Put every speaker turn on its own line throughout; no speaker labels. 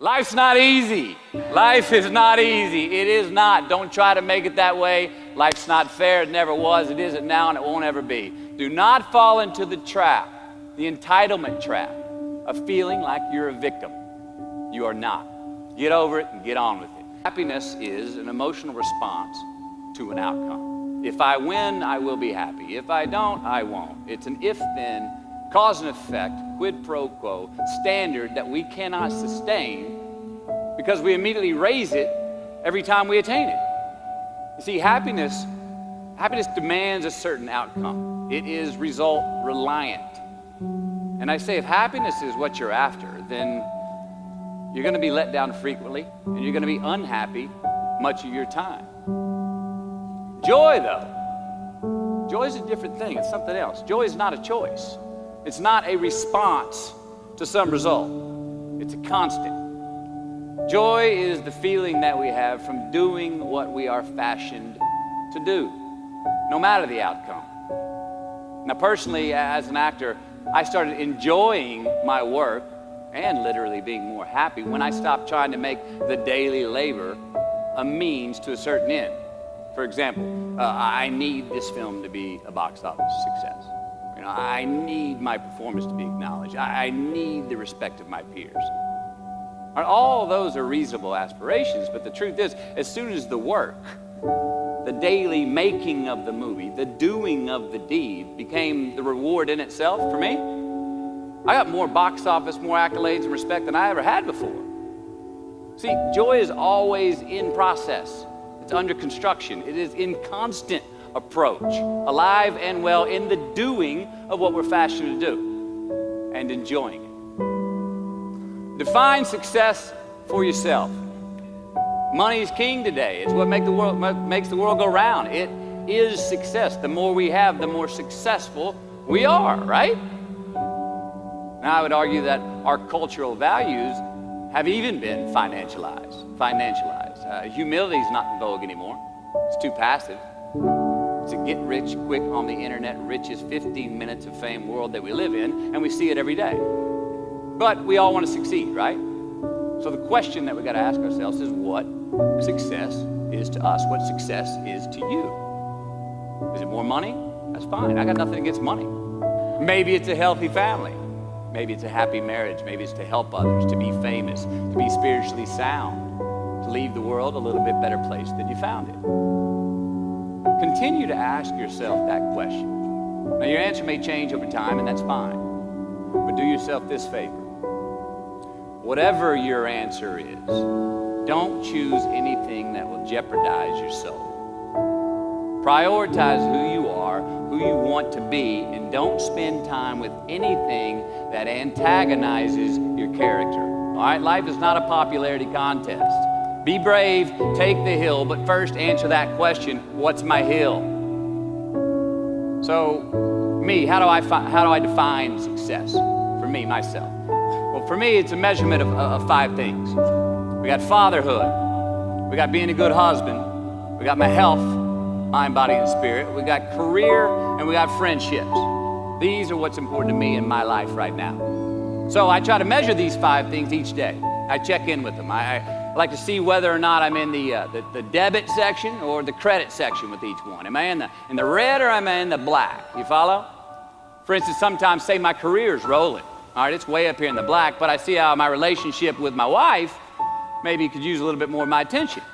Life's not easy. Life is not easy. It is not. Don't try to make it that way. Life's not fair. It never was. It isn't now, and it won't ever be. Do not fall into the trap, the entitlement trap, of feeling like you're a victim. You are not. Get over it and get on with it. Happiness is an emotional response to an outcome. If I win, I will be happy. If I don't, I won't. It's an if-then, cause and effect, quid pro quo standard that we cannot sustain because we immediately raise it every time we attain it. You see, happiness demands a certain outcome. It is result reliant. And I say, if happiness is what you're after, then you're going to be let down frequently, and you're going to be unhappy much of your time. Joy, though, joy is a different thing. It's something else. Joy is not a choice. It's not a response to some result. It's a constant. Joy is the feeling that we have from doing what we are fashioned to do, no matter the outcome. Now, personally, as an actor, I started enjoying my work and literally being more happy when I stopped trying to make the daily labor a means to a certain end. For example, I need this film to be a box office success. You know, I need my performance to be acknowledged. I need the respect of my peers. All those are reasonable aspirations, but the truth is, as soon as the work, the daily making of the movie, the doing of the deed became the reward in itself for me, I got more box office, more accolades and respect than I ever had before. See, joy is always in process. It's under construction. It is in constant approach, alive and well in the doing of what we're fashioned to do and enjoying it. Define success for yourself. Money is king today. It's what makes the world go round. It is success. The more we have, the more successful we are, right? Now, I would argue that our cultural values have even been financialized. Humility is not in vogue anymore. It's too passive. It's a get rich quick on the internet, richest 15 minutes of fame world that we live in, and we see it every day. But we all want to succeed, right? So the question that we got to ask ourselves is what success is to us, what success is to you. Is it more money? That's fine. I got nothing against money. Maybe it's a healthy family. Maybe it's a happy marriage. Maybe it's to help others, to be famous, to be spiritually sound, to leave the world a little bit better place than you found it. Continue to ask yourself that question. Now, your answer may change over time, and that's fine. But do yourself this favor. Whatever your answer is, don't choose anything that will jeopardize your soul. Prioritize who you are, who you want to be, and don't spend time with anything that antagonizes your character. All right, life is not a popularity contest. Be brave, take the hill, but first answer that question, what's my hill? So, me, how do I define success? For me, myself. Well, for me, it's a measurement of 5 things. We got fatherhood. We got being a good husband. We got my health, mind, body, and spirit. We got career, and we got friendships. These are what's important to me in my life right now. So I try to measure these 5 things each day. I check in with them. I like to see whether or not I'm in the debit section or the credit section with each one. Am I in the red or am I in the black? You follow? For instance, sometimes say my career's rolling. All right, it's way up here in the black, but I see how my relationship with my wife maybe could use a little bit more of my attention.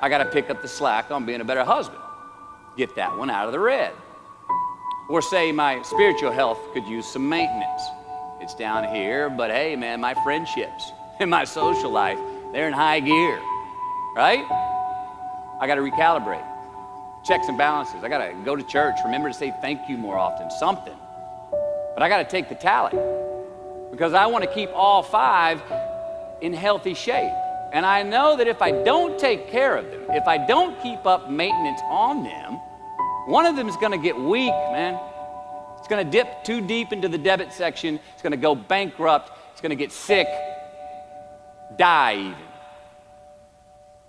I got to pick up the slack on being a better husband. Get that one out of the red. Or say my spiritual health could use some maintenance. It's down here, but hey, man, my friendships and my social life, they're in high gear, right? I got to recalibrate. Checks and balances. I got to go to church, remember to say thank you more often, something. But I got to take the tally because I want to keep all 5 in healthy shape. And I know that if I don't take care of them, if I don't keep up maintenance on them, one of them is going to get weak, man. It's going to dip too deep into the debit section. It's going to go bankrupt. It's going to get sick, die even.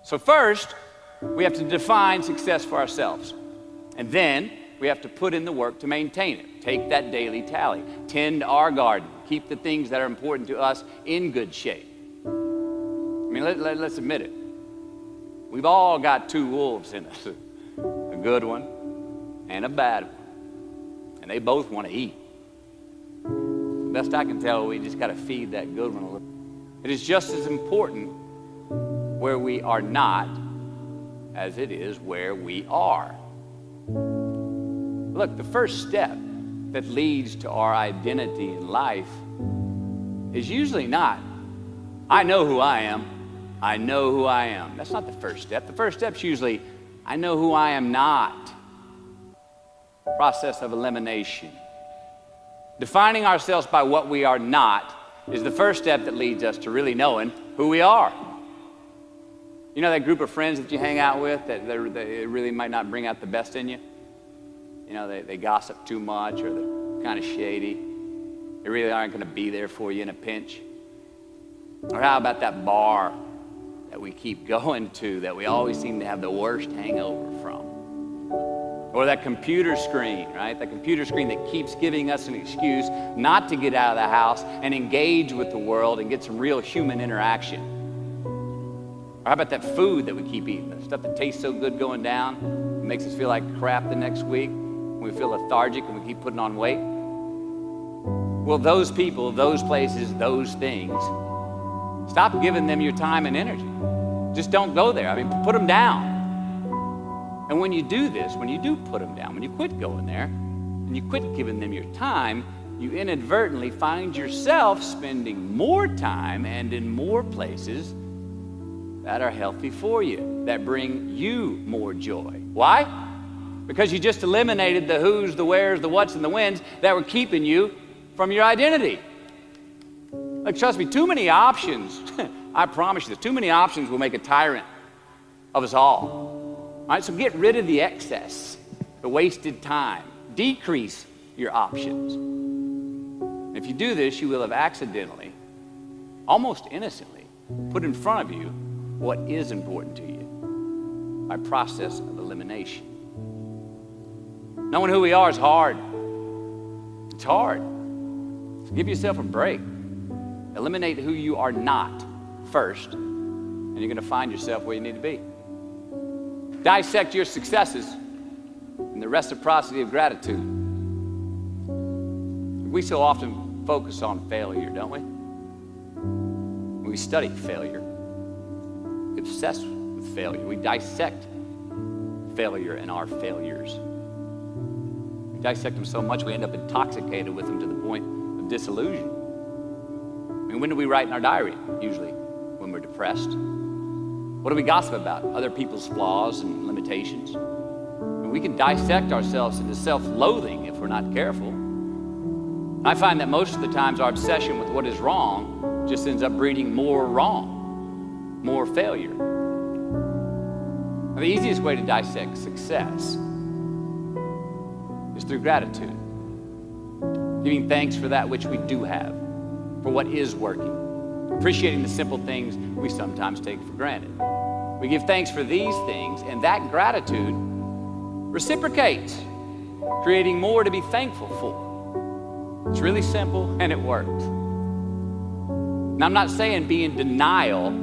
So first, we have to define success for ourselves. And then we have to put in the work to maintain it. Take that daily tally. Tend our garden. Keep the things that are important to us in good shape. let's admit it. We've all got two wolves in us, a good one and a bad one. And they both want to eat. The best I can tell, we just got to feed that good one a little. It is just as important where we are not as it is where we are. Look, the first step that leads to our identity in life is usually not, I know who I am. I know who I am. That's not the first step. The first step's usually, I know who I am not. Process of elimination. Defining ourselves by what we are not is the first step that leads us to really knowing who we are. You know that group of friends that you hang out with that they really might not bring out the best in you? You know, they gossip too much, or they're kind of shady. They really aren't going to be there for you in a pinch. Or how about that bar that we keep going to that we always seem to have the worst hangover from? Or that computer screen, right? That computer screen that keeps giving us an excuse not to get out of the house and engage with the world and get some real human interaction. Or how about that food that we keep eating, the stuff that tastes so good going down, it makes us feel like crap the next week, and we feel lethargic and we keep putting on weight? Well, those people, those places, those things, stop giving them your time and energy. Just don't go there. I mean, put them down. And when you do this, when you do put them down, when you quit going there, and you quit giving them your time, you inadvertently find yourself spending more time and in more places that are healthy for you, that bring you more joy. Why? Because you just eliminated the who's, the where's, the what's, and the when's that were keeping you from your identity. Like, trust me, too many options, I promise you this, too many options will make a tyrant of us all. All right, so get rid of the excess, the wasted time. Decrease your options. And if you do this, you will have accidentally, almost innocently, put in front of you what is important to you by process of elimination. Knowing who we are is hard. It's hard. So give yourself a break. Eliminate who you are not first, and you're going to find yourself where you need to be. Dissect your successes in the reciprocity of gratitude. We so often focus on failure, don't we? We study failure. We obsess with failure. We dissect failure and our failures. We dissect them so much we end up intoxicated with them to the point of disillusion. I mean, when do we write in our diary? Usually when we're depressed. What do we gossip about? Other people's flaws and limitations. And we can dissect ourselves into self-loathing if we're not careful. I find that most of the times our obsession with what is wrong just ends up breeding more wrong, more failure. Now, the easiest way to dissect success is through gratitude. Giving thanks for that which we do have, for what is working. Appreciating the simple things we sometimes take for granted. We give thanks for these things, and that gratitude reciprocates, creating more to be thankful for. It's really simple, and it works. Now, I'm not saying be in denial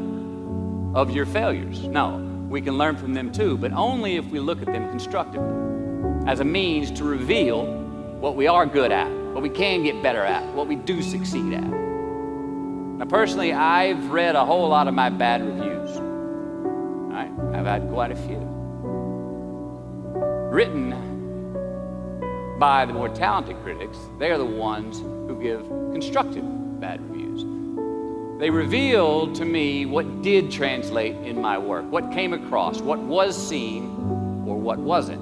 of your failures. No, we can learn from them too, but only if we look at them constructively, as a means to reveal what we are good at, what we can get better at, what we do succeed at. Now, personally, I've read a whole lot of my bad reviews. Right? I've had quite a few. Written by the more talented critics, they are the ones who give constructive bad reviews. They revealed to me what did translate in my work, what came across, what was seen, or what wasn't.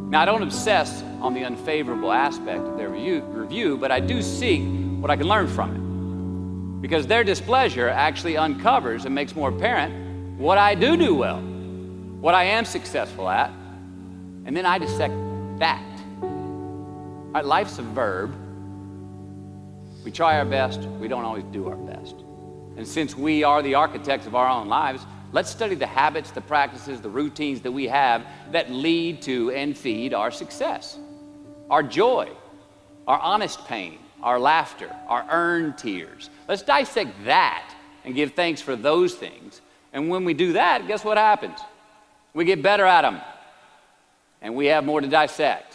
Now, I don't obsess on the unfavorable aspect of their review, but I do seek what I can learn from it. Because their displeasure actually uncovers and makes more apparent what I do well, what I am successful at, and then I dissect that. All right, life's a verb. We try our best, we don't always do our best. And since we are the architects of our own lives, let's study the habits, the practices, the routines that we have that lead to and feed our success, our joy, our honest pain, our laughter, our earned tears. Let's dissect that and give thanks for those things And when we do that, guess what happens? We get better at them, and we have more to dissect.